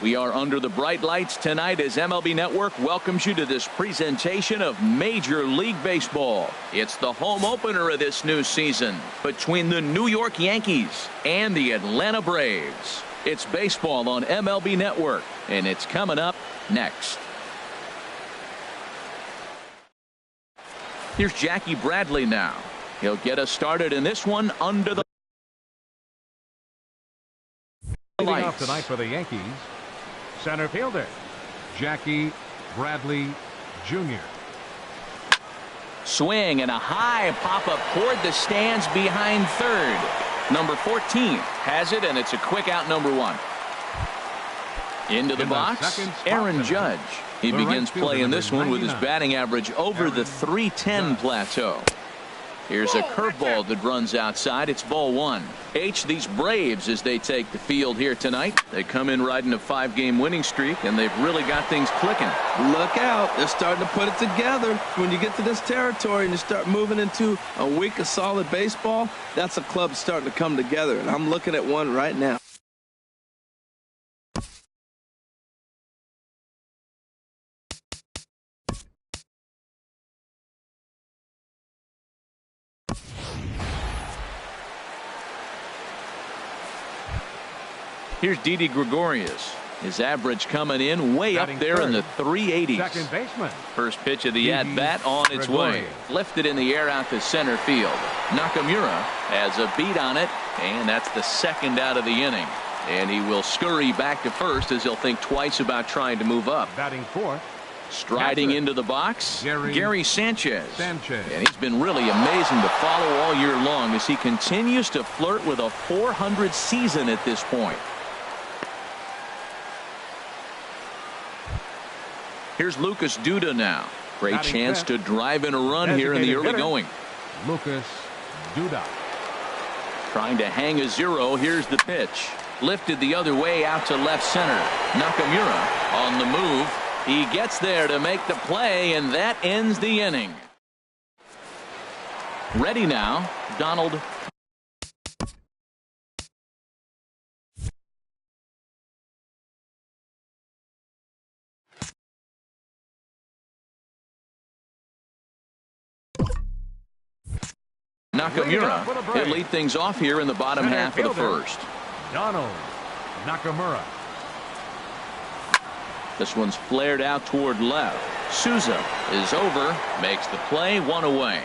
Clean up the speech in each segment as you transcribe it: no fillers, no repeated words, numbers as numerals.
We are under the bright lights tonight as MLB Network welcomes you to this presentation of Major League Baseball. It's the home opener of this new season between the New York Yankees and the Atlanta Braves. It's baseball on MLB Network, and it's coming up next. Here's Jackie Bradley now. He'll get us started in this one under the lights. Off tonight for the Yankees, center fielder Jackie Bradley Jr. Swing and a high pop-up toward the stands behind third. Number 14 has it, and it's a quick out, number 1. Into the box, Aaron Judge. He begins playing this one with his batting average over the .310 plateau. Here's a curveball that runs outside. It's ball 1. These Braves, as they take the field here tonight, they come in riding a 5-game winning streak, and they've really got things clicking. Look out. They're starting to put it together. When you get to this territory and you start moving into a week of solid baseball, that's a club starting to come together, and I'm looking at one right now. Here's Didi Gregorius. His average coming in way up there in the 380s. Second baseman. First pitch of the at-bat on its way. Lifted in the air out to center field. Nakamura has a beat on it, and that's the second out of the inning. And he will scurry back to first as he'll think twice about trying to move up. Batting fourth. Striding into the box, Gary Sanchez. And he's been really amazing to follow all year long as he continues to flirt with a .400 season at this point. Here's Lucas Duda now. Great chance to drive in a run here in the early going. Lucas Duda. Trying to hang a 0. Here's the pitch. Lifted the other way out to left center. Nakamura on the move. He gets there to make the play, and that ends the inning. Ready now, Donald. Nakamura, he'll lead things off here in the bottom half of the first. Donald Nakamura. This one's flared out toward left. Souza is over, makes the play, 1 away.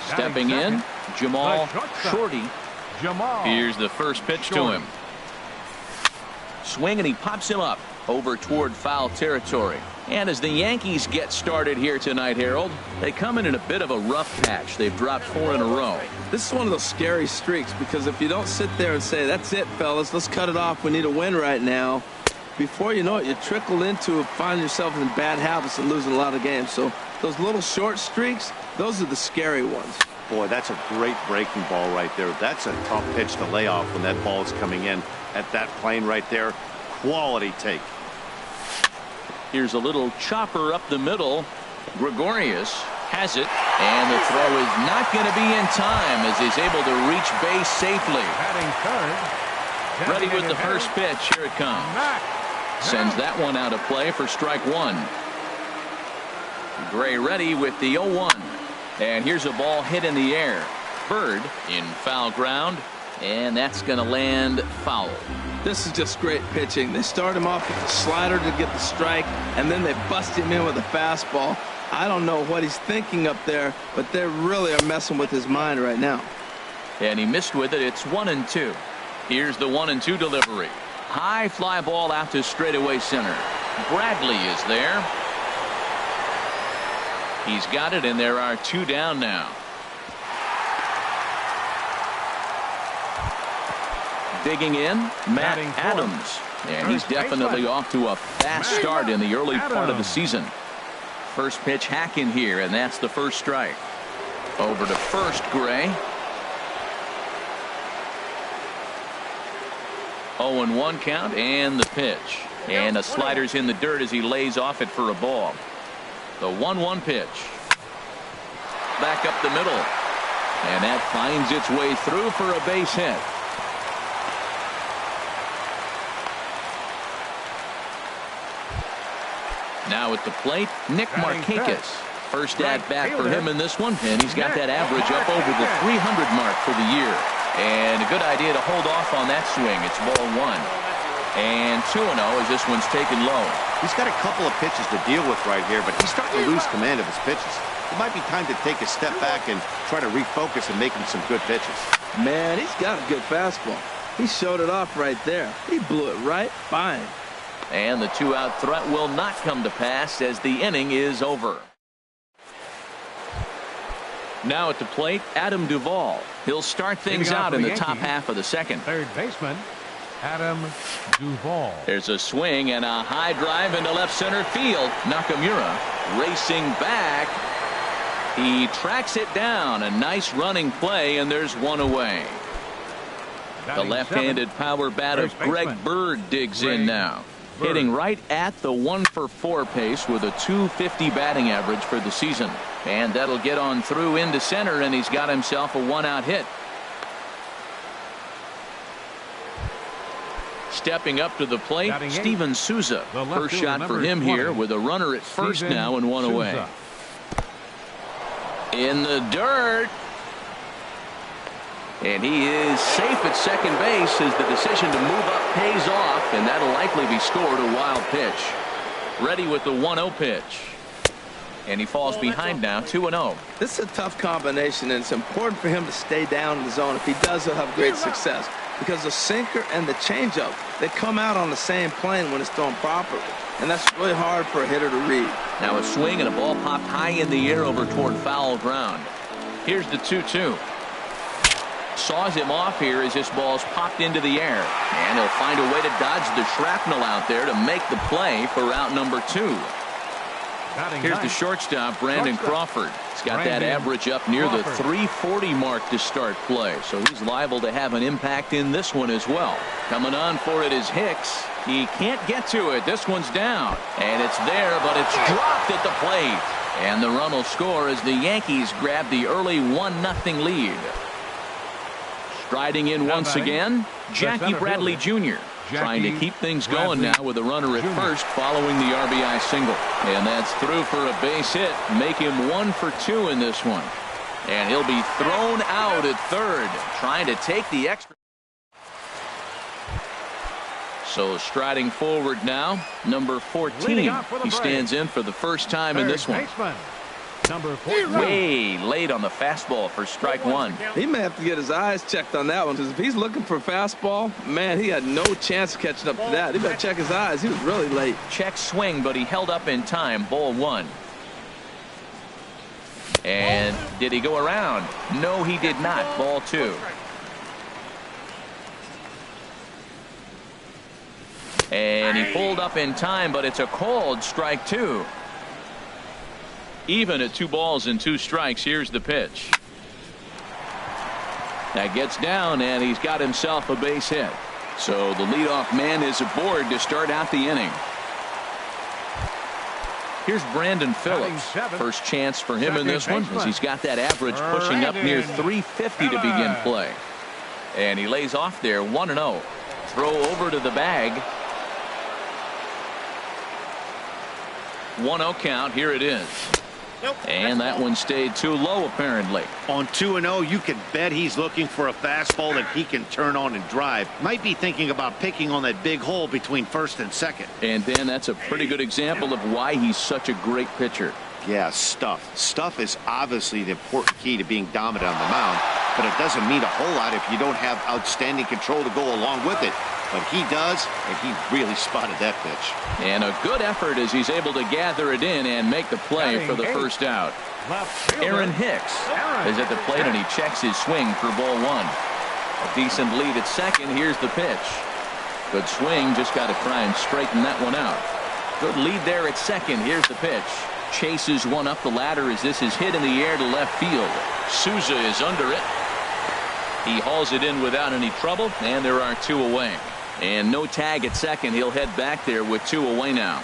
Stepping in, Jamal Shorty. Here's the first pitch to him. Swing, and he pops him up over toward foul territory. And as the Yankees get started here tonight, Harold, they come in a bit of a rough patch. They've dropped 4 in a row. This is one of those scary streaks, because if you don't sit there and say, that's it, fellas, let's cut it off, we need a win right now, before you know it, you trickle into find yourself in bad habits and losing a lot of games. So those little short streaks, those are the scary ones. Boy, that's a great breaking ball right there. That's a tough pitch to lay off when that ball is coming in at that plane right there. Quality take. Here's a little chopper up the middle. Gregorius has it, and the throw is not going to be in time as he's able to reach base safely. Ready with the first pitch. Here it comes. Sends that one out of play for strike 1. Gray ready with the 0-1. And here's a ball hit in the air. Bird in foul ground, and that's going to land foul. This is just great pitching. They start him off with the slider to get the strike, and then they bust him in with a fastball. I don't know what he's thinking up there, but they really are messing with his mind right now. And he missed with it. It's 1-2. Here's the 1-2 delivery. High fly ball out to straightaway center. Bradley is there. He's got it, and there are 2 down now. Digging in, Matt Adams. And he's definitely off to a fast start in the early part of the season. First pitch hacking here, and that's the first strike. Over to first, Gray. 0-1 count, and the pitch. And the slider's in the dirt as he lays off it for a ball. The 1-1 pitch. Back up the middle. And that finds its way through for a base hit. Now at the plate, Nick Markakis. First at bat for him in this one, and he's got that average up over the 300 mark for the year. And a good idea to hold off on that swing. It's ball one. And 2-0 as this one's taken low. He's got a couple of pitches to deal with right here, but he's starting to lose command of his pitches. It might be time to take a step back and try to refocus and make him some good pitches. Man, he's got a good fastball. He showed it off right there. He blew it right by him. And the 2-out threat will not come to pass as the inning is over. Now at the plate, Adam Duvall. He'll start things out in the top half of the second. Third baseman, Adam Duvall. There's a swing and a high drive into left center field. Nakamura racing back. He tracks it down. A nice running play, and there's one away. The left-handed power bat of Greg Bird digs in now. Hitting right at the 1-for-4 pace with a .250 batting average for the season. And that'll get on through into center, and he's got himself a 1-out hit. Stepping up to the plate, Steven Souza. First shot for him here with a runner at first now and one away. In the dirt. And he is safe at second base as the decision to move up pays off, and that'll likely be scored. A wild pitch. Ready with the 1-0 pitch. And he falls behind now, 2-0. This is a tough combination, and it's important for him to stay down in the zone. If he does, he'll have great success. Because the sinker and the changeup, they come out on the same plane when it's thrown properly. And that's really hard for a hitter to read. Now a swing and a ball popped high in the air over toward foul ground. Here's the 2-2. Saws him off here as this ball's popped into the air. And he'll find a way to dodge the shrapnel out there to make the play for out number 2. Here's the shortstop, Brandon Crawford. He's got that average up near the 340 mark to start play, so he's liable to have an impact in this one as well. Coming on for it is Hicks. He can't get to it. This one's down, and it's there, but it's dropped at the plate. And the run will score as the Yankees grab the early 1-0 lead. Striding in once again, Jackie Bradley Jr. Trying to keep things going now with a runner at first following the RBI single. And that's through for a base hit. Make him 1 for 2 in this one. And he'll be thrown out at third, trying to take the extra. So striding forward now, number 14. He stands in for the first time in this one. Number 14. Way late on the fastball for strike one. He may have to get his eyes checked on that one, because if he's looking for a fastball, man, he had no chance of catching up to that. He better check his eyes. He was really late. Check swing, but he held up in time. Ball one. And did he go around? No, he did not. Ball two. And he pulled up in time, but it's a called strike two. Even at 2 balls and 2 strikes. Here's the pitch. That gets down, and he's got himself a base hit. So the leadoff man is aboard to start out the inning. Here's Brandon Phillips. First chance for him in this one, as he's got that average pushing up near 350 to begin play. And he lays off there, 1-0. Throw over to the bag. 1-0 count. Here it is. And that one stayed too low, apparently. On 2-0, you can bet he's looking for a fastball that he can turn on and drive. Might be thinking about picking on that big hole between first and second. And Dan, that's a pretty good example of why he's such a great pitcher. Yeah, stuff. Stuff is obviously the important key to being dominant on the mound, but it doesn't mean a whole lot if you don't have outstanding control to go along with it. But he does, and he really spotted that pitch. And a good effort as he's able to gather it in and make the play for the first out. Aaron Hicks is at the plate, and he checks his swing for ball one. A decent lead at second. Here's the pitch. Good swing. Just got to try and straighten that one out. Good lead there at second. Here's the pitch. Chases one up the ladder as this is hit in the air to left field. Souza is under it. He hauls it in without any trouble, and there are 2 away. And no tag at second. He'll head back there with 2 away now.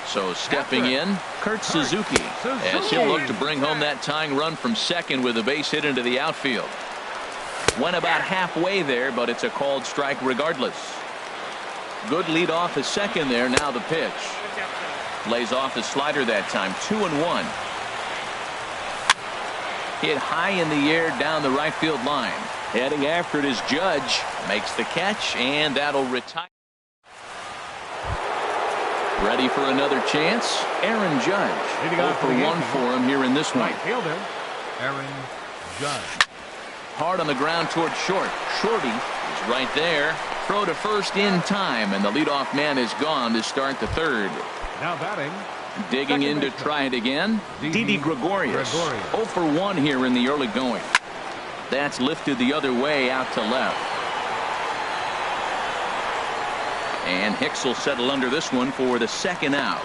So stepping in, Kurt Suzuki, as he'll look to bring home that tying run from second with a base hit into the outfield. Went about halfway there, but it's a called strike regardless. Good lead off at second there. Now the pitch. Lays off the slider that time. 2-1. Hit high in the air down the right field line. Heading after it is Judge. Makes the catch, and that'll retire. Ready for another chance. Aaron Judge. 0 for 1 for him here in this one. Right fielder, Aaron Judge. Hard on the ground toward short. Shorty is right there. Throw to first in time, and the leadoff man is gone to start the third. Now batting. Digging in to try it again. Didi Gregorius. 0 for 1 here in the early going. That's lifted the other way out to left. And Hicks will settle under this one for the second out.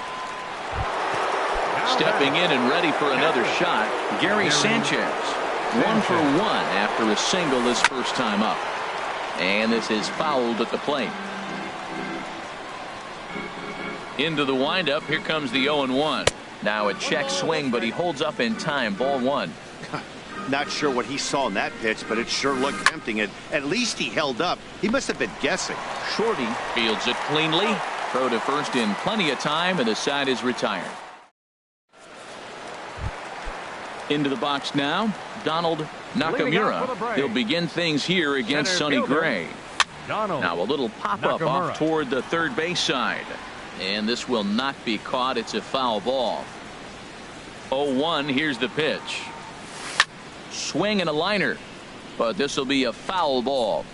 Stepping in and ready for another shot, Gary Sanchez. 1 for 1 after a single his first time up. And this is fouled at the plate. Into the windup. Here comes the 0-1. Now a check swing, but he holds up in time. Ball 1. Not sure what he saw in that pitch, but it sure looked tempting. And at least he held up. He must have been guessing. Shorty fields it cleanly. Throw to first in plenty of time, and the side is retired. Into the box now, Donald Nakamura. He'll begin things here against Sonny Gray. Now a little pop-up off toward the third base side. And this will not be caught. It's a foul ball. 0-1. Here's the pitch. Swing and a liner. But this will be a foul ball.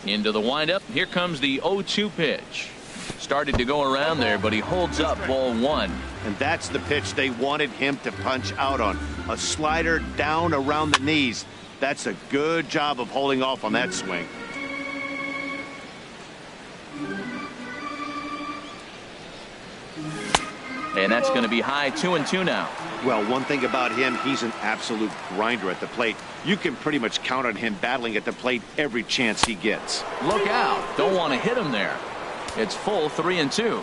Into the windup. Here comes the 0-2 pitch. Started to go around there, but he holds up. Ball 1. And that's the pitch they wanted him to punch out on. A slider down around the knees. That's a good job of holding off on that swing. And that's going to be high. 2-2 now. Well, one thing about him, he's an absolute grinder at the plate. You can pretty much count on him battling at the plate every chance he gets. Look out. Don't want to hit him there. It's full. 3-2.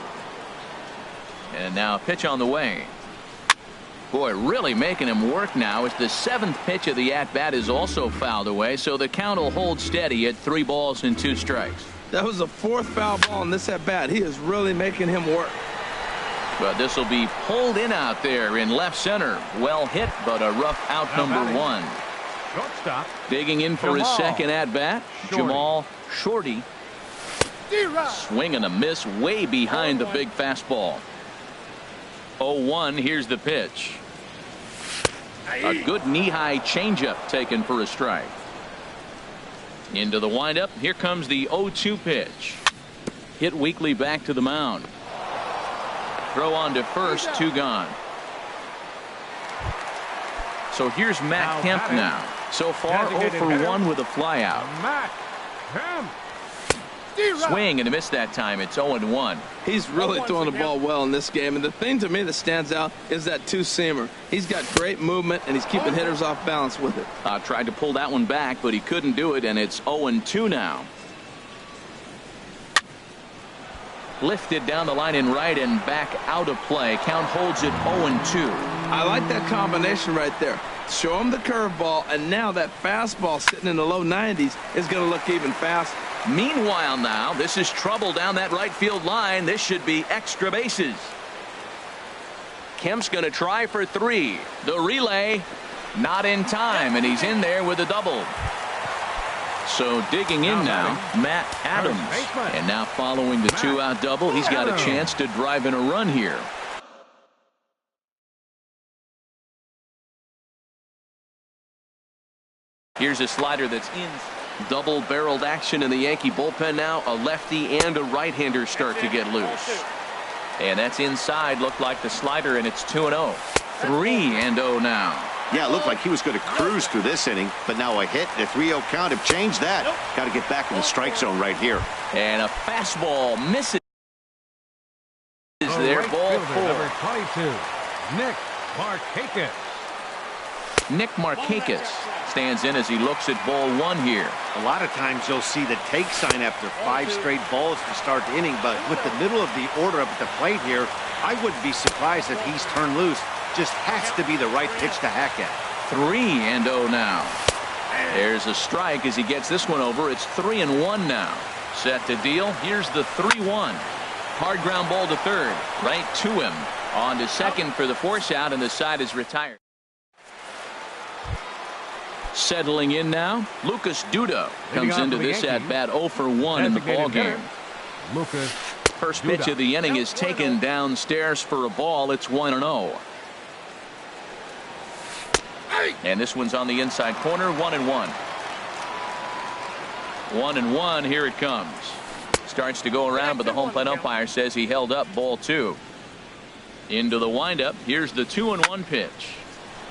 And now a pitch on the way. Boy, really making him work now as the 7th pitch of the at-bat is also fouled away, so the count will hold steady at 3 balls and 2 strikes. That was the 4th foul ball in this at-bat. He is really making him work. But this will be pulled in out there in left center. Well hit, but a rough out. Number 1. Shortstop. Digging in for his second at-bat, Jamal Shorty. Swing and a miss way behind the big fastball. 0-1. Here's the pitch. A good knee-high changeup taken for a strike. Into the windup. Here comes the 0-2 pitch. Hit weakly back to the mound. Throw on to first. 2 gone. So here's Matt Kemp now. So far 0 for 1 with a flyout. Matt Kemp. Swing and a miss that time. It's 0-1. He's really throwing the ball well in this game. And the thing to me that stands out is that two-seamer. He's got great movement, and he's keeping hitters off balance with it. Tried to pull that one back, but he couldn't do it, and it's 0-2 now. Lifted down the line in right and back out of play. Count holds it 0-2. I like that combination right there. Show him the curveball, and now that fastball sitting in the low 90s is going to look even faster. Meanwhile now, this is trouble down that right field line. This should be extra bases. Kemp's going to try for 3. The relay, not in time, and he's in there with a double. So digging in now, Matt Adams. And now following the 2-out double, he's got a chance to drive in a run here. Here's a slider that's in. Double-barreled action in the Yankee bullpen now. A lefty and a right-hander start to get loose. And that's inside. Looked like the slider, and it's 2-0. 3-0 now. Yeah, it looked like he was going to cruise through this inning, but now a hit and a 3-0 count have changed that. Got to get back in the strike zone right here. And a fastball misses there. Ball 4. Number 22, Nick Markakis. Nick Markakis stands in as he looks at ball 1 here. A lot of times you'll see the take sign after 5 straight balls to start the inning, but with the middle of the order up at the plate here, I wouldn't be surprised if he's turned loose. Just has to be the right pitch to hack at. 3-0 now. There's a strike as he gets this one over. It's 3-1 now. Set to deal. Here's the 3-1. Hard ground ball to third. Right to him. On to second for the force out, and the side is retired. Settling in now, Lucas Duda comes into this at bat 0 for 1 in the ball game. Lucas First pitch of the inning is taken downstairs for a ball. It's 1-0. And this one's on the inside corner, 1-1. 1-1, here it comes. Starts to go around, but the home plate umpire says he held up ball 2. Into the windup, here's the 2-1 pitch.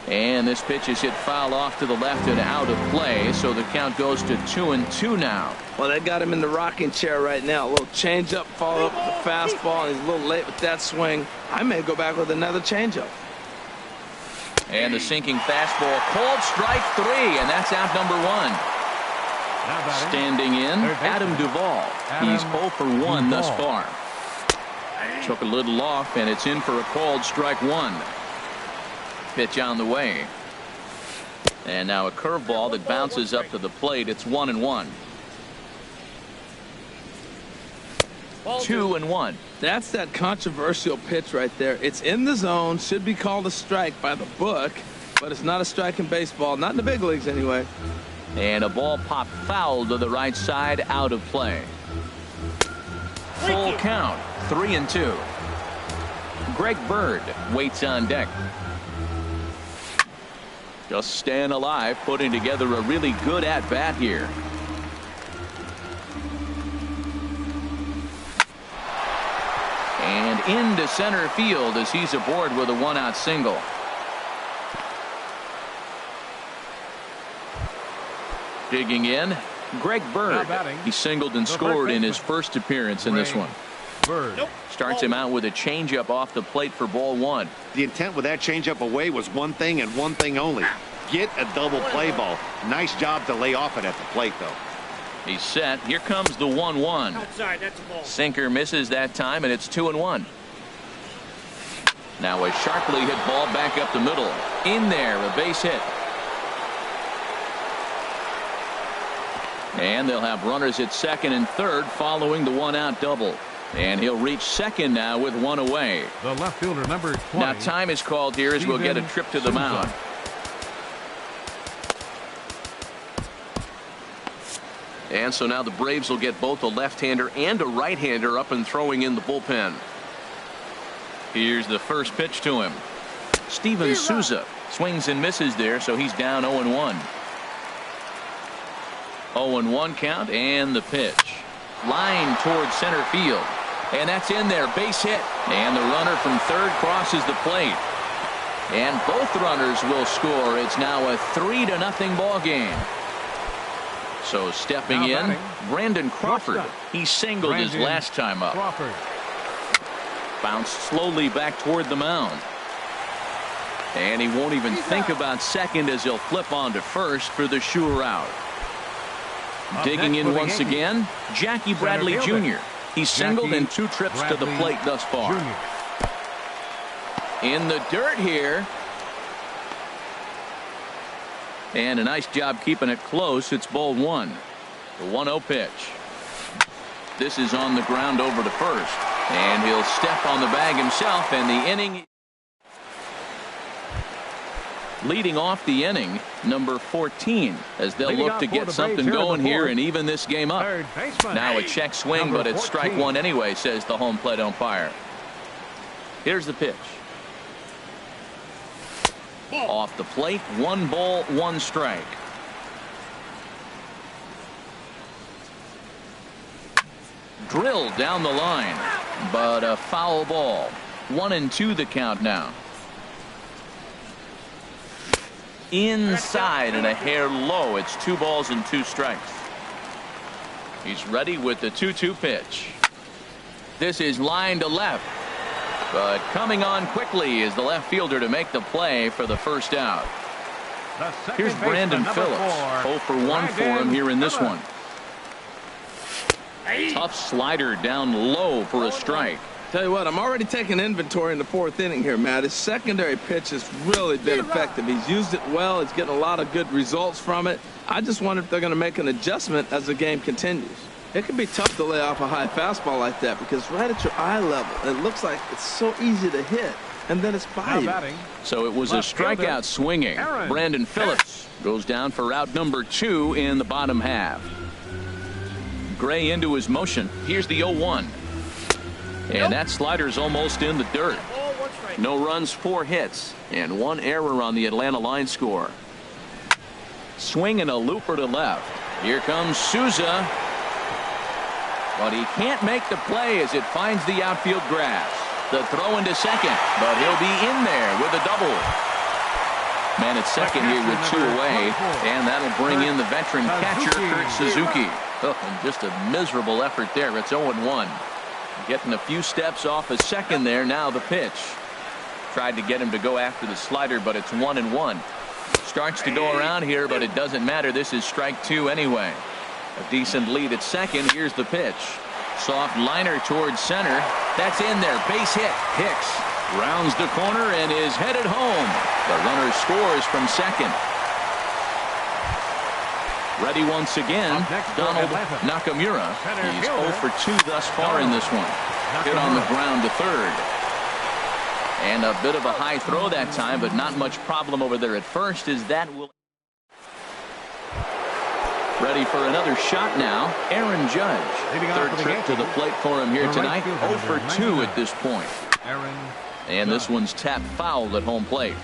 And this pitch is hit foul off to the left and out of play, so the count goes to 2-2 now. Well, they got him in the rocking chair right now. A little changeup, follow up with the fastball, and he's a little late with that swing. I may go back with another changeup. And the sinking fastball, called strike 3, and that's out number 1. Standing in, Adam Duvall. He's 0 for 1 thus far. Took a little off, and it's in for a called strike 1. Pitch on the way. And now a curveball that bounces up to the plate. It's 1-1. 2-1. That's that controversial pitch right there. It's in the zone, should be called a strike by the book, but it's not a strike in baseball, not in the big leagues anyway. And a ball popped foul to the right side, out of play. Full count, 3-2. Greg Bird waits on deck. Just staying alive, putting together a really good at-bat here. And into center field as he's aboard with a 1-out single. Digging in, Greg Bird. He singled and scored in his first appearance in this one. Bird starts him out with a changeup off the plate for ball 1. The intent with that changeup away was one thing and one thing only. Get a double play ball. Nice job to lay off it at the plate, though. He's set. Here comes the 1-1. Outside, that's a ball. Sinker misses that time, and it's 2-1. Now a sharply hit ball back up the middle. In there, a base hit. And they'll have runners at second and third following the 1-out double. And he'll reach second now with 1 away. The left fielder, number 20. Now time is called here as we'll get a trip to the mound. And so now the Braves will get both a left-hander and a right-hander up and throwing in the bullpen. Here's the first pitch to him. Steven Souza swings and misses there, so he's down 0-1. 0-1 count, and the pitch. Line towards center field. And that's in there, base hit. And the runner from third crosses the plate. And both runners will score. It's now a 3-0 ball game. So stepping in, Brandon Crawford. He singled his last time up. Crawford Bounced slowly back toward the mound. And he won't even think about second as he'll flip on to first for the sure out. Digging in once again, Jackie Bradley Jr. He's singled in 2 trips to the plate thus far. In the dirt here. And a nice job keeping it close. It's ball 1. The 1-0 pitch. This is on the ground over to first. And he'll step on the bag himself, and the inning. Leading off the inning, number 14, as they'll look to get something going here and even this game up. Now a check swing, but it's strike 1 anyway, says the home plate umpire. Here's the pitch. Off the plate, 1 ball, 1 strike. Drilled down the line, but a foul ball. 1-2 the count now. Inside and a hair low. It's 2 balls and 2 strikes. He's ready with the 2-2 pitch. This is line to left. But coming on quickly is the left fielder to make the play for the first out. Here's Brandon Phillips. 0 for 1 for him here in this one. Tough slider down low for a strike. Tell you what, I'm already taking inventory in the 4th inning here, Matt. His secondary pitch has really been effective. He's used it well. He's getting a lot of good results from it. I just wonder if they're going to make an adjustment as the game continues. It can be tough to lay off a high fastball like that because right at your eye level, it looks like it's so easy to hit, and then it's by you. So it was a strikeout swinging. Brandon Phillips goes down for out number 2 in the bottom half. Gray into his motion. Here's the 0-1. And that slider's almost in the dirt. No runs, 4 hits, and 1 error on the Atlanta line score. Swing and a looper to left. Here comes Souza. But he can't make the play as it finds the outfield grass. The throw into second, but he'll be in there with a double. Man at second here with 2 away, and that'll bring in the veteran catcher, Kurt Suzuki. Oh, and just a miserable effort there. It's 0-1. Getting a few steps off a second there. Now the pitch. Tried to get him to go after the slider, but it's 1-1. Starts to go around here, but it doesn't matter. This is strike 2 anyway. A decent lead at second. Here's the pitch. Soft liner towards center. That's in there. Base hit. Hicks rounds the corner and is headed home. The runner scores from second. Ready once again, Donald Nakamura. He's 0 for 2 thus far in this one. Hit on the ground to third. And a bit of a high throw that time, but not much problem over there at first, as that will. Ready for another shot now, Aaron Judge. Third trip to the plate for him here tonight. 0 for 2 at this point. And this one's tapped foul at home plate.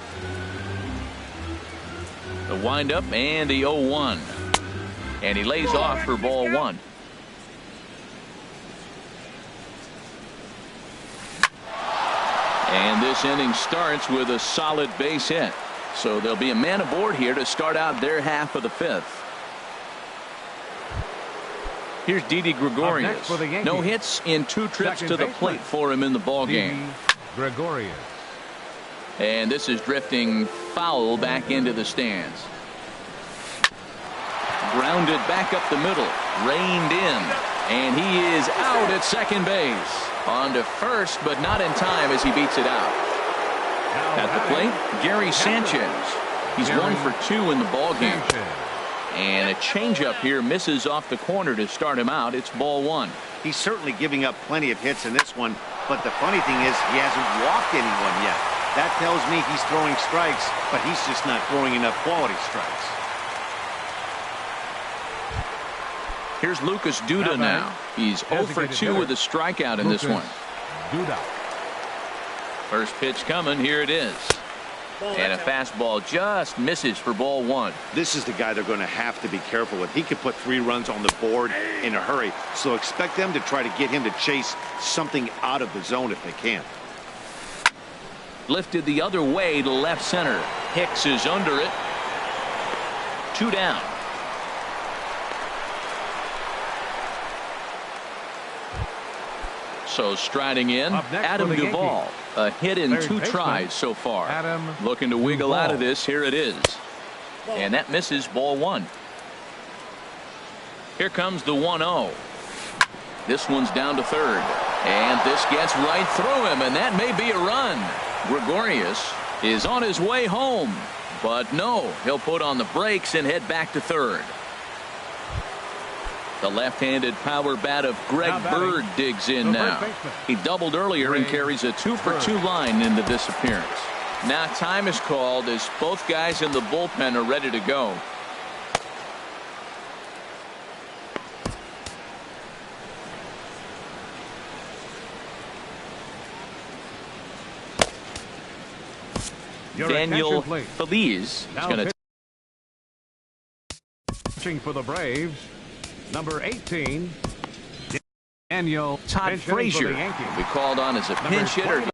The windup and the 0-1. And he lays off for ball 1. And this inning starts with a solid base hit. So there'll be a man aboard here to start out their half of the 5th. Here's Didi Gregorius. No hits in 2 trips to the plate for him in the ball game. Gregorius. And this is drifting foul back into the stands. Grounded back up the middle. Reined in. And he is out at second base. On to first, but not in time as he beats it out. At the plate, Gary Sanchez. He's 1 for 2 in the ball game. And a changeup here misses off the corner to start him out. It's ball 1. He's certainly giving up plenty of hits in this one, but the funny thing is he hasn't walked anyone yet. That tells me he's throwing strikes, but he's just not throwing enough quality strikes. Here's Lucas Duda now. He's 0 for 2 with a strikeout in this one. First pitch coming. Here it is. And a fastball just misses for ball 1. This is the guy they're going to have to be careful with. He could put 3 runs on the board in a hurry, so expect them to try to get him to chase something out of the zone if they can. Lifted the other way to left center. Hicks is under it. 2 down. So striding in, Adam Duvall. A hit in 2 tries so far. Looking to wiggle out of this. Here it is. And that misses ball 1. Here comes the 1-0. This one's down to third. And this gets right through him, and that may be a run. Gregorius is on his way home. But no, he'll put on the brakes and head back to third. The left-handed power bat of Greg Bird digs in now. He doubled earlier and carries a 2 for 2 line into this appearance. Now time is called as both guys in the bullpen are ready to go. Daniel Feliz is going to pitching for the Braves. Number 18, Daniel. Todd Frazier will be called on as a pinch hitter.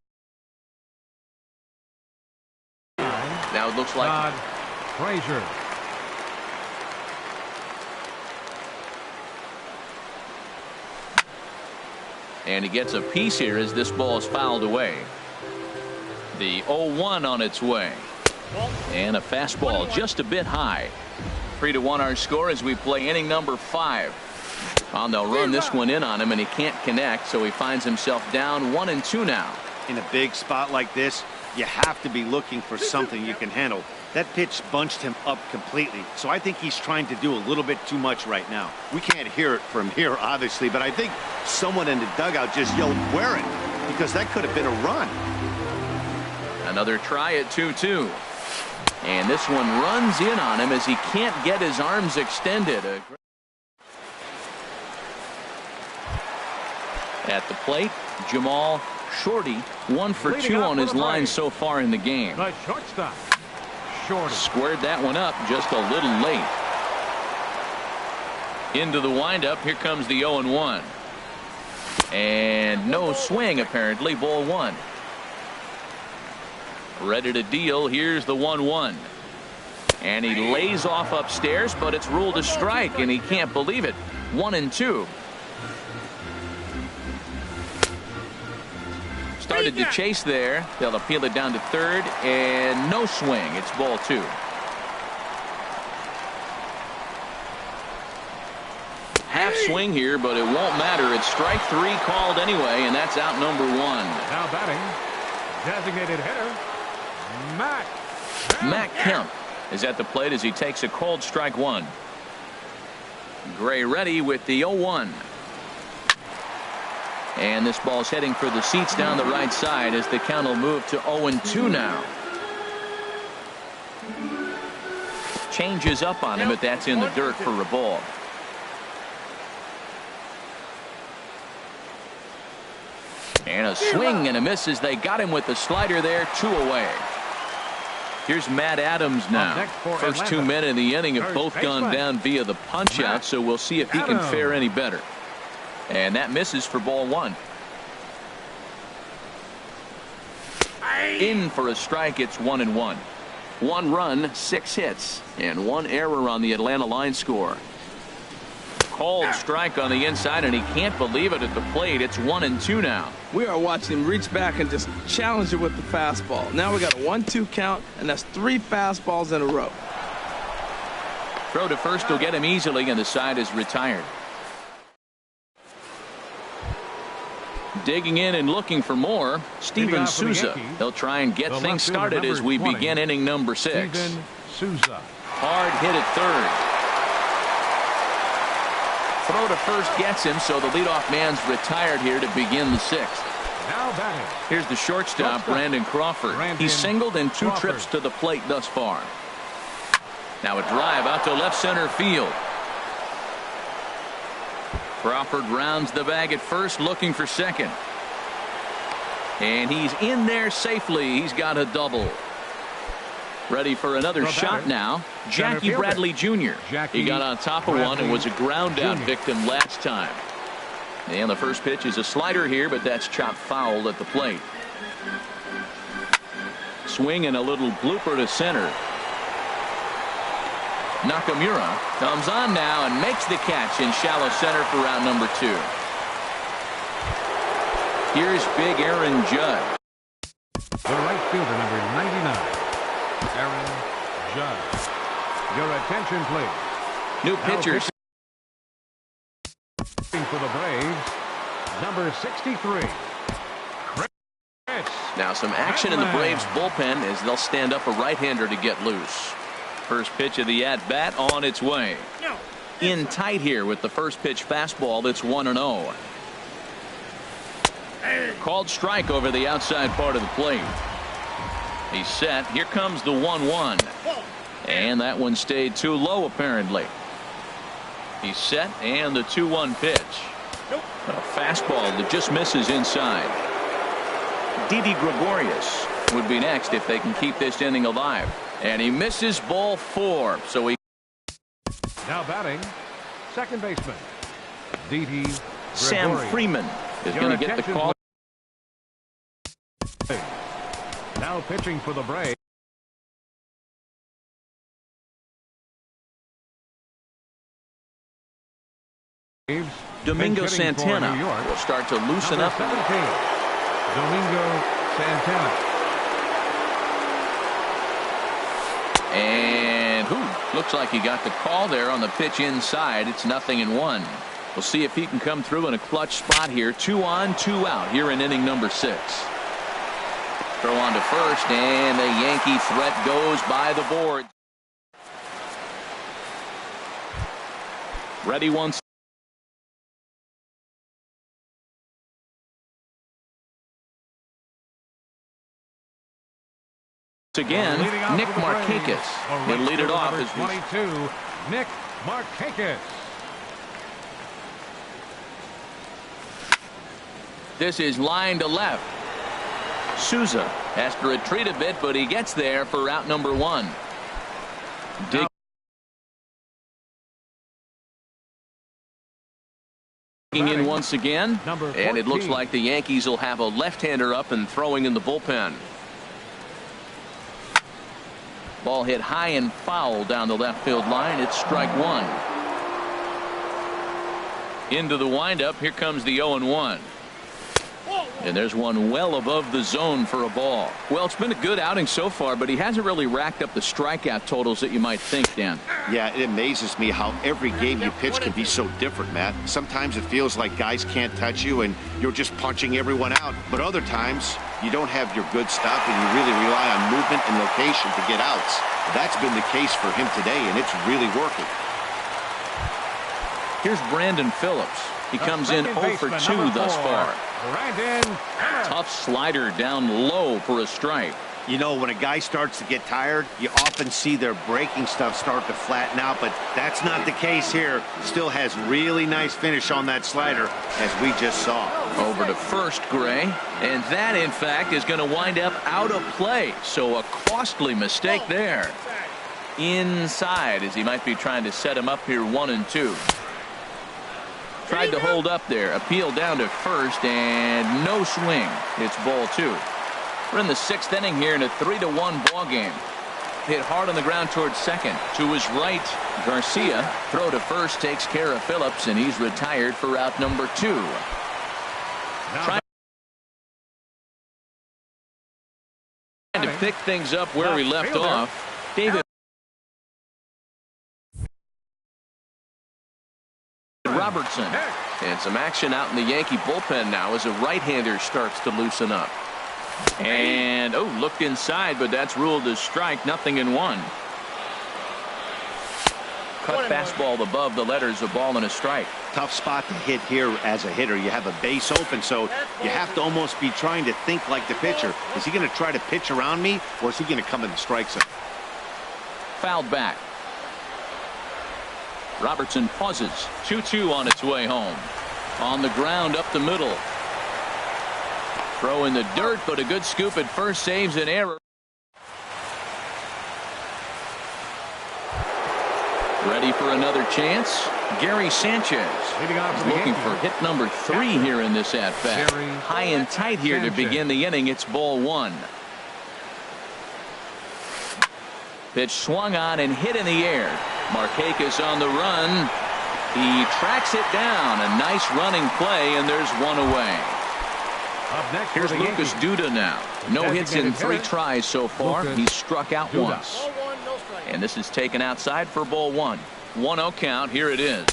Now it looks like Todd Frazier. And he gets a piece here as this ball is fouled away. The 0-1 on its way. And a fastball just a bit high. 3-1 our score as we play inning number 5. They'll run this one in on him, and he can't connect, so he finds himself down 1-2 now. In a big spot like this, you have to be looking for something you can handle. That pitch bunched him up completely, so I think he's trying to do a little bit too much right now. We can't hear it from here, obviously, but I think someone in the dugout just yelled, "Wear it," because that could have been a run. Another try at 2-2. And this one runs in on him as he can't get his arms extended. At the plate, Jamal Shorty, 1 for 2 on his line so far in the game. The shortstop, Shorty. Squared that one up just a little late. Into the windup, here comes the 0-1. And no swing apparently, ball 1. Ready to deal, here's the 1-1. And he lays off upstairs, but it's ruled a strike, and he can't believe it. 1-2. Started to chase there. They'll appeal it down to third, and no swing. It's ball 2. Half swing here, but it won't matter. It's strike 3 called anyway, and that's out number 1. Now batting, designated hitter, Matt Kemp is at the plate as he takes a cold strike 1. Gray ready with the 0-1. And this ball's heading for the seats down the right side as the count will move to 0-2 now. Changes up on him, but that's in the dirt for a ball. And a swing and a miss as they got him with the slider there. 2 away. Here's Matt Adams now. First 2 men in the inning have both gone down via the punch out, so we'll see if he can fare any better. And that misses for ball 1. In for a strike, it's 1-1. 1 run, 6 hits, and 1 error on the Atlanta line score. Called strike on the inside, and he can't believe it at the plate. It's 1-2 now. We are watching him reach back and just challenge it with the fastball. Now we got a 1-2 count, and that's 3 fastballs in a row. Throw to first will get him easily, and the side is retired. Digging in and looking for more, Steven Souza. They'll try and get things started as we begin inning number 6. Steven Souza. Hard hit at third. Throw to first gets him, so the leadoff man's retired here to begin the 6th. Now batting. Here's the shortstop, Brandon Crawford. He's singled in 2 trips to the plate thus far. Now a drive out to left center field. Crawford rounds the bag at first, looking for second. And he's in there safely. He's got a double. Ready for another shot now. Jackie Bradley Jr. He got on top of one and was a ground out victim last time. And the first pitch is a slider here, but that's chopped foul at the plate. Swing and a little blooper to center. Nakamura comes on now and makes the catch in shallow center for round number 2. Here's big Aaron Judge. The right fielder, number 99, Aaron Judge. Your attention, please. New pitchers. For the Braves, number 63. Now some action in the Braves bullpen as they'll stand up a right-hander to get loose. First pitch of the at-bat on its way. In tight here with the first pitch fastball. That's 1-0. Called strike over the outside part of the plate. He's set. Here comes the 1-1. And that one stayed too low apparently. He's set, and the 2-1 pitch. A fastball that just misses inside. Didi Gregorius would be next if they can keep this inning alive. And he misses ball 4. So he. Now batting, second baseman, Didi Gregorius. Sam Freeman is going to get the call. Now pitching for the Braves. Domingo Santana will start to loosen up. Domingo Santana. And looks like he got the call there on the pitch inside. It's 0-1. We'll see if he can come through in a clutch spot here. 2 on, 2 out here in inning number 6. Throw on to first, and the Yankee threat goes by the board. Ready once again. Nick Markakis. He'll lead it off as 22. Nick Markakis. This is line to left. Souza has to retreat a bit, but he gets there for out number one. Digging in once again, and it looks like the Yankees will have a left-hander up and throwing in the bullpen. Ball hit high and foul down the left field line. It's strike one. Into the windup. Here comes the 0-1. And there's one well above the zone for a ball. Well, it's been a good outing so far, but he hasn't really racked up the strikeout totals that you might think, Dan. Yeah, it amazes me how every game you pitch can be so different, Matt. Sometimes it feels like guys can't touch you and you're just punching everyone out. But other times you don't have your good stuff and you really rely on movement and location to get outs. That's been the case for him today, and it's really working. Here's Brandon Phillips. He comes in 0 for 2 thus far. Tough slider down low for a strike. You know, when a guy starts to get tired, you often see their breaking stuff start to flatten out, but that's not the case here. Still has really nice finish on that slider, as we just saw. Over to first, Gray, and that, in fact, is going to wind up out of play. So a costly mistake there. Inside, as he might be trying to set him up here 1-2. Tried to hold up there. Appeal down to first, and no swing. It's ball 2. We're in the 6th inning here in a 3-1 ball game. Hit hard on the ground towards second. To his right, Garcia. Throw to first takes care of Phillips, and he's retired for out number 2. Trying to pick things up where he left off. David Robertson. And some action out in the Yankee bullpen now as a right-hander starts to loosen up. And, looked inside, but that's ruled as strike. 0-1. Cut fastball above the letters, a ball and a strike. Tough spot to hit here as a hitter. You have a base open, so you have to almost be trying to think like the pitcher. Is he going to try to pitch around me, or is he going to come in the strike zone? Fouled back. Robertson pauses. 2-2 on its way home. On the ground up the middle. Throw in the dirt, but a good scoop at first saves an error. Ready for another chance. Gary Sanchez looking for hit number 3 here in this at-bat. High and tight here to begin the inning. It's ball 1. Pitch swung on and hit in the air. Markakis on the run. He tracks it down. A nice running play, and there's one away. Here's Lucas Duda now. No hits in 3 tries so far. He's struck out once. And this is taken outside for ball 1. 1-0 count. Here it is.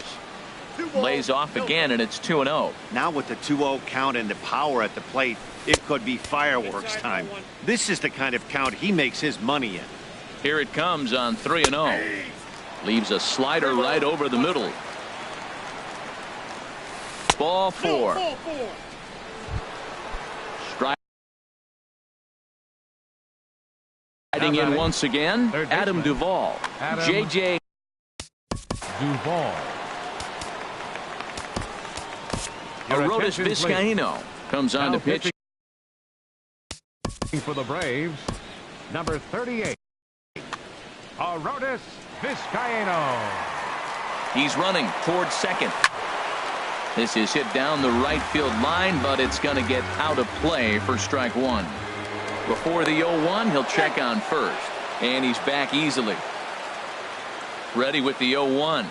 Lays off again, and it's 2-0. Now with the 2-0 count and the power at the plate, it could be fireworks time. This is the kind of count he makes his money in. Here it comes on 3-0. Leaves a slider right over the middle. Ball 4. Strike. Riding in once again, Adam Duvall. J.J. Duvall. Arodys Vizcaíno comes on to pitch. For the Braves, number 38. Arodys Vizcaíno. He's running towards second. This is hit down the right field line, but it's going to get out of play for strike 1. Before the 0-1, he'll check on first, and he's back easily. Ready with the 0-1.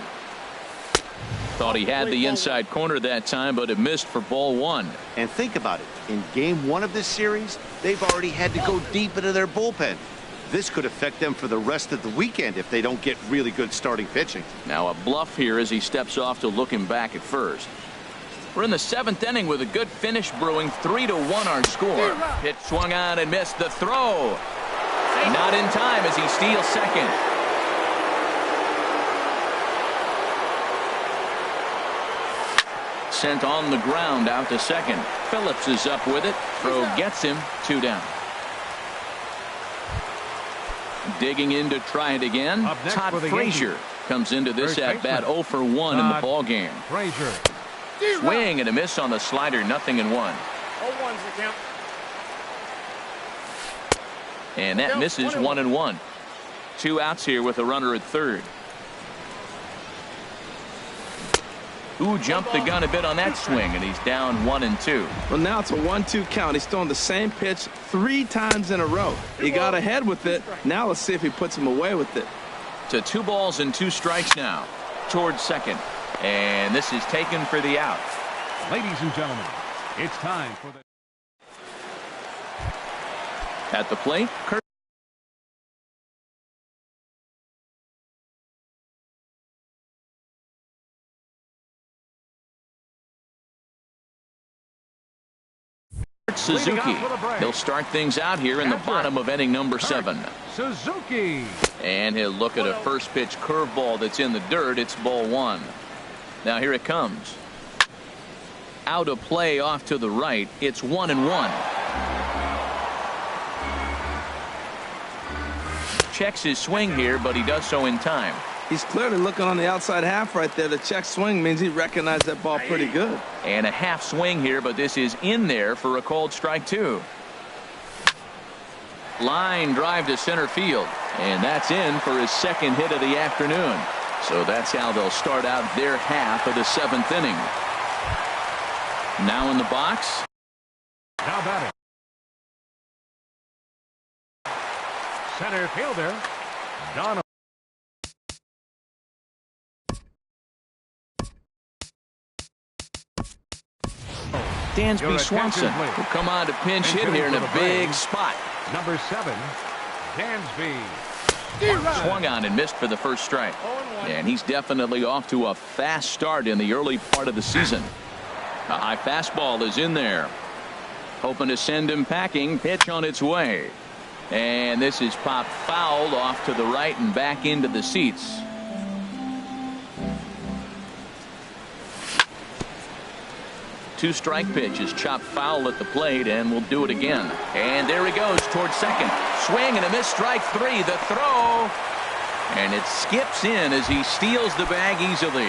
Thought he had the inside corner that time, but it missed for ball 1. And think about it. In game 1 of this series, they've already had to go deep into their bullpen. This could affect them for the rest of the weekend if they don't get really good starting pitching. Now a bluff here as he steps off to look him back at first. We're in the 7th inning with a good finish brewing. 3-1 our score. Pitch swung on and missed. The throw. Not in time as he steals second. Sent on the ground out to second. Phillips is up with it. Throw gets him. 2 down. Digging in to try it again. Todd Frazier comes into this at bat 0 for 1 in the ball game. Frazier. Swing and a miss on the slider. 0-1. And that misses 1-1. 2 outs here with a runner at third. Who jumped the gun a bit on that swing, and he's down 1-2. Well, now it's a 1-2 count. He's throwing the same pitch 3 times in a row. He got ahead with it. Now let's see if he puts him away with it. To 2 balls and 2 strikes now towards second. And this is taken for the out. Ladies and gentlemen, it's time for the... At the plate, Kurt Suzuki. He'll start things out here in the bottom of inning number 7. Suzuki. And he'll look at a first pitch curveball that's in the dirt. It's ball 1. Now here it comes. Out of play off to the right. It's 1-1. Checks his swing here, but he does so in time. He's clearly looking on the outside half right there. The check swing means he recognized that ball pretty good. And a half swing here, but this is in there for a called strike 2. Line drive to center field. And that's in for his second hit of the afternoon. So that's how they'll start out their half of the 7th inning. Now in the box. Now batting. Center fielder, Donald. Dansby Swanson will come on to pinch hit here in a big spot. Number 7, Dansby. Swung on and missed for the first strike. And he's definitely off to a fast start in the early part of the season. A high fastball is in there. Hoping to send him packing. Pitch on its way. And this is popped foul off to the right and back into the seats. Two-strike pitch is chopped foul at the plate, and we'll do it again. And there he goes towards second. Swing and a miss, strike 3. The throw. And it skips in as he steals the bag easily.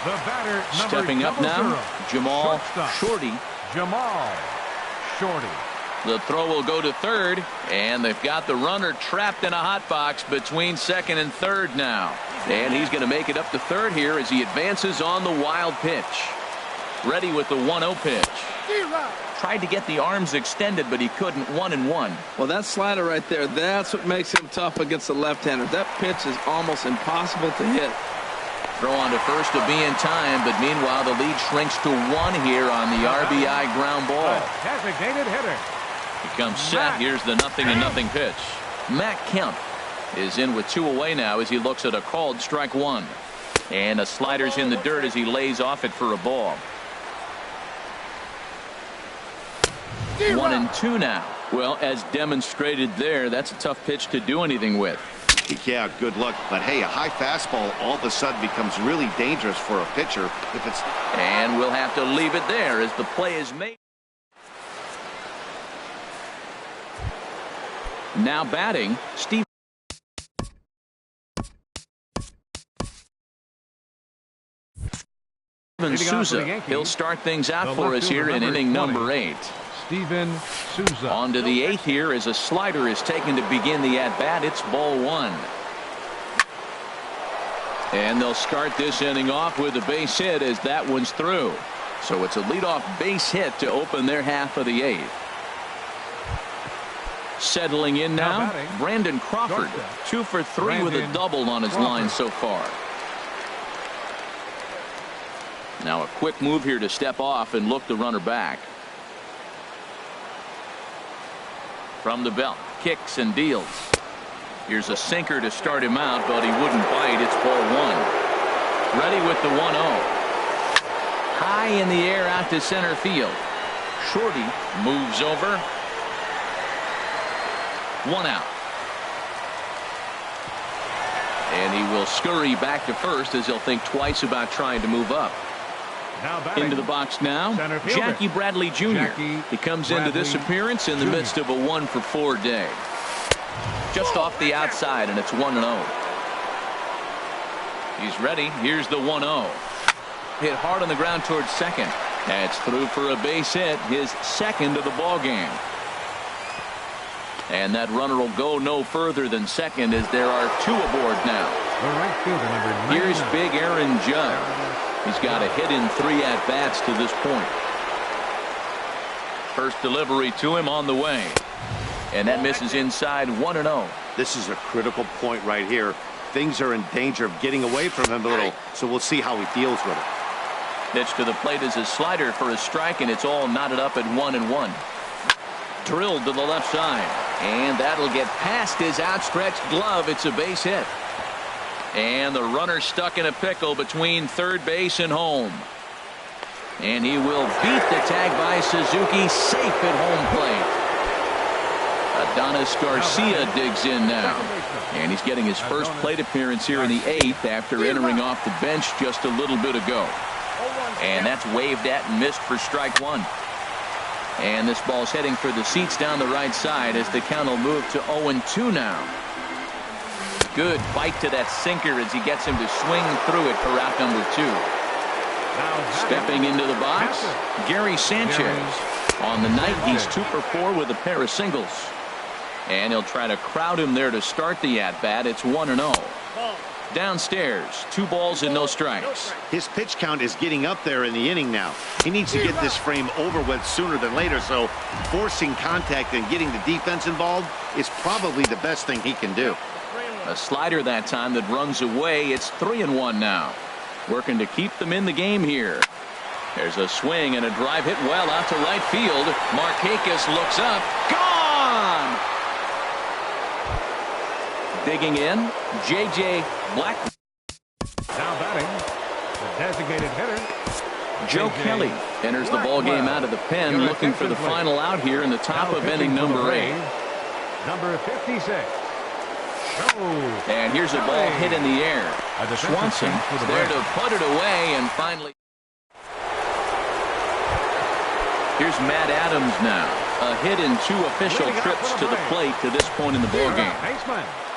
The batter, stepping up now, Jamal Shorty. Jamal Shorty. The throw will go to third, and they've got the runner trapped in a hot box between second and third now. And he's going to make it up to third here as he advances on the wild pitch. Ready with the 1-0 pitch. Tried to get the arms extended, but he couldn't. 1-1. Well, that slider right there, that's what makes him tough against the left-hander. That pitch is almost impossible to hit. Throw on to first to be in time, but meanwhile the lead shrinks to 1 here on the RBI ground ball. Designated hitter. He comes set. Here's the 0-0 pitch. Matt Kemp is in with 2 away now as he looks at a called strike 1. And a slider's in the dirt as he lays off it for a ball. 1-2 now. Well, as demonstrated there, that's a tough pitch to do anything with. Yeah, good luck. But hey, a high fastball all of a sudden becomes really dangerous for a pitcher if it's. And we'll have to leave it there as the play is made. Now batting, Steve. Souza. He'll start things out for us here in inning number 8. Steven Souza. On to the 8th here as a slider is taken to begin the at-bat. It's ball 1. And they'll start this inning off with a base hit as that one's through. So it's a leadoff base hit to open their half of the 8th. Settling in now, Brandon Crawford. 2 for 3 with a double on his line so far. Now a quick move here to step off and look the runner back. From the belt, kicks and deals. Here's a sinker to start him out, but he wouldn't bite. It's ball 1. Ready with the 1-0. high in the air out to center field. Shorty moves over. 1 out. And he will scurry back to first as he'll think twice about trying to move up. Into the box now, Jackie Bradley Jr. He comes into this appearance in the midst of a 1-for-4 day. Just off the outside, and it's 1-0. He's ready. Here's the 1-0. Hit hard on the ground towards second. That's through for a base hit, his second of the ball game. And that runner will go no further than second as there are 2 aboard now. Here's big Aaron Judge. He's got a hit in 3 at-bats to this point. First delivery to him on the way. And that misses inside. 1-0. This is a critical point right here. Things are in danger of getting away from him a little, so we'll see how he deals with it. Pitch to the plate is a slider for a strike, and it's all knotted up at 1-1. Drilled to the left side, and that'll get past his outstretched glove. It's a base hit. And the runner stuck in a pickle between third base and home. And he will beat the tag by Suzuki, safe at home plate. Adonis Garcia digs in now. And he's getting his first plate appearance here in the 8th after entering off the bench just a little bit ago. And that's waved at and missed for strike 1. And this ball's heading for the seats down the right side as the count will move to 0-2 now. Good bite to that sinker as he gets him to swing through it for out number 2. Stepping into the box, Gary Sanchez. On the night, he's 2-for-4 with a pair of singles. And he'll try to crowd him there to start the at-bat. It's 1-0. Downstairs, 2 balls and no strikes. His pitch count is getting up there in the inning now. He needs to get this frame over with sooner than later, so forcing contact and getting the defense involved is probably the best thing he can do. A slider that time that runs away. It's 3-1 now. Working to keep them in the game here. There's a swing and a drive hit well out to right field. Markakis looks up. Gone! Digging in, J.J. Black. Now batting, the designated hitter. Joe Kelly enters the ball game out of the pen, looking for the final out here in the top of inning number 8. Number 56. And here's a ball hit in the air. Swanson there to put it away, and finally. Here's Matt Adams now. A hit in 2 official trips to the plate to this point in the ball game.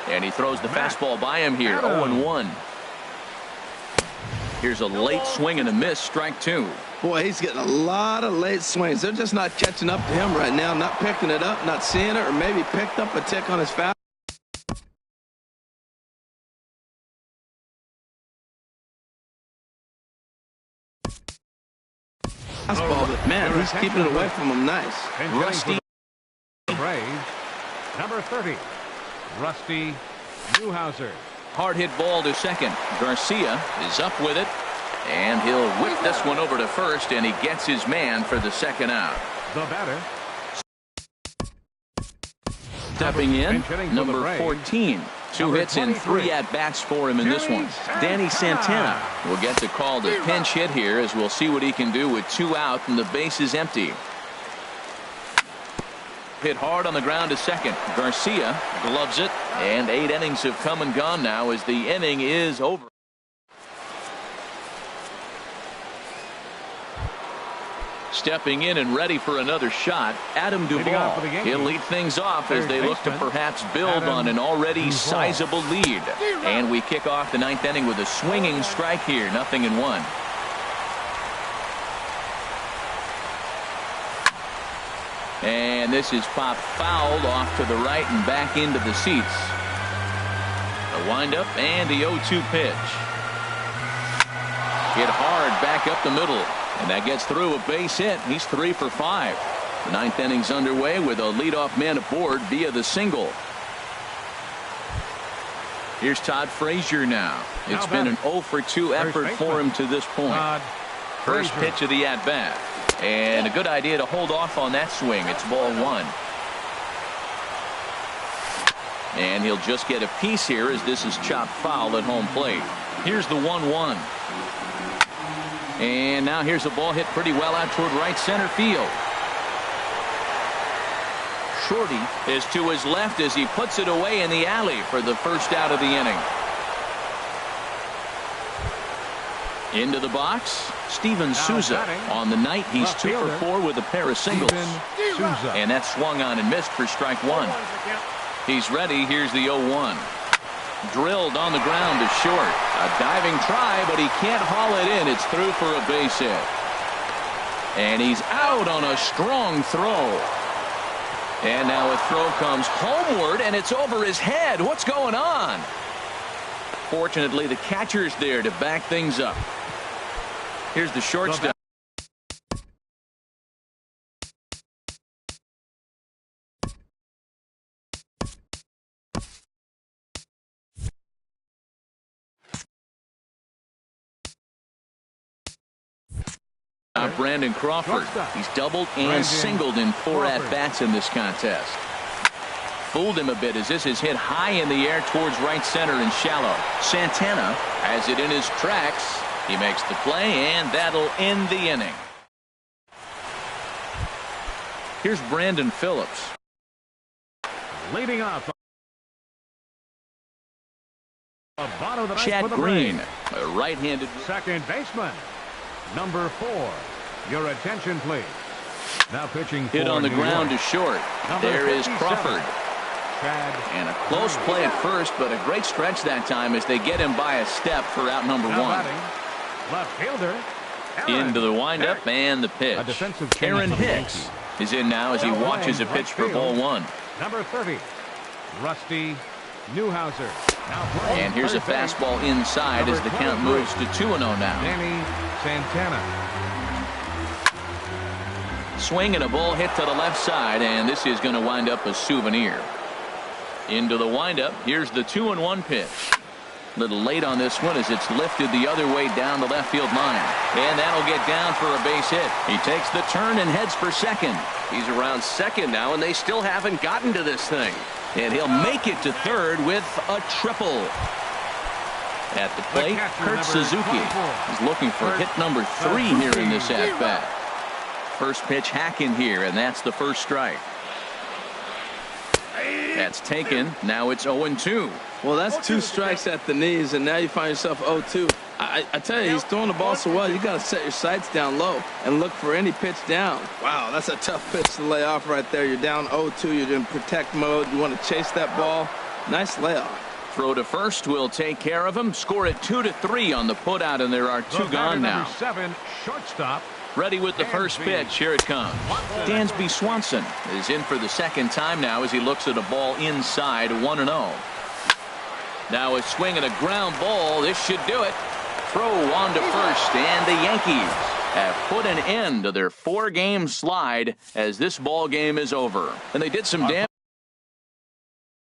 And he throws the fastball by him here. 0-1. Here's a late swing and a miss. Strike 2. Boy, he's getting a lot of late swings. They're just not catching up to him right now. Not picking it up, not seeing it, or maybe picked up a tick on his fastball. But man, he's keeping it away from him nice. Rusty. Number 30. Rusty Newhouser. Hard hit ball to second. Garcia is up with it, and he'll whip this one over to first, and he gets his man for the second out. The batter. Stepping in, number 14. 2 hits and 3 at-bats for him in this one. Danny Santana will get the call to pinch hit here, as we'll see what he can do with 2 out and the base is empty. Hit hard on the ground to second. Garcia gloves it, and 8 innings have come and gone now as the inning is over. Stepping in and ready for another shot, Adam Duvall. He'll lead things off as they look to perhaps build on an already sizable lead. And we kick off the 9th inning with a swinging strike here. 0-1. And this is popped fouled off to the right and back into the seats. A windup and the 0-2 pitch. Hit hard back up the middle. And that gets through a base hit. He's 3 for 5. The 9th inning's underway with a leadoff man aboard via the single. Here's Todd Frazier now. It's been an 0 for 2 effort for him to this point. First pitch of the at-bat. And a good idea to hold off on that swing. It's ball 1. And he'll just get a piece here as this is chopped foul at home plate. Here's the 1-1. And now here's a ball hit pretty well out toward right center field. Shorty is to his left as he puts it away in the alley for the first out of the inning. Into the box, Steven Souza. On the night, he's 2 for 4 with a pair of singles. And that swung on and missed for strike one. He's ready. Here's the 0-1. Drilled on the ground to short. A diving try, but he can't haul it in. It's through for a base hit. And he's out on a strong throw. And now a throw comes homeward, and it's over his head. What's going on? Fortunately, the catcher's there to back things up. Here's the shortstop. Brandon Crawford. He's doubled and singled in 4 at-bats in this contest. Fooled him a bit as this is hit high in the air towards right center and shallow. Santana has it in his tracks. He makes the play, and that'll end the inning. Here's Brandon Phillips. Leading off. Chad Green, a right-handed second baseman, number 4. Your attention, please. Now pitching. Hit on the ground to short. There is Crawford. And a close play at first, but a great stretch that time as they get him by a step for out number 1. Left fielder. Into the windup and the pitch. Aaron Hicks is in now as he watches a pitch for ball 1. Number 30, Rusty Newhouser. And here's a fastball inside as the count moves to 2-0 now. Danny Santana. Swing and a ball hit to the left side, and this is going to wind up a souvenir. Into the windup. Here's the 2-1 pitch. A little late on this one as it's lifted the other way down the left field line. And that'll get down for a base hit. He takes the turn and heads for second. He's around second now, and they still haven't gotten to this thing. And he'll make it to third with a triple. At the plate, Kurt Suzuki is looking for hit number 3 here in this at-bat. First pitch hacking here, and that's the first strike. That's taken. Now it's 0-2. Well, that's 2 strikes at the knees, and now you find yourself 0-2. I tell you, he's throwing the ball so well, you got to set your sights down low and look for any pitch down. Wow, that's a tough pitch to lay off right there. You're down 0-2. You're in protect mode. You want to chase that ball. Nice layoff. Throw to first will take care of him. Score it 2-3 on the putout, and there are 2 gone now. Number 7, shortstop. Ready with the first pitch. Here it comes. Dansby Swanson is in for the second time now as he looks at a ball inside 1-0. Now a swing and a ground ball. This should do it. Throw on to first, and the Yankees have put an end to their 4-game slide as this ball game is over. And they did some damage.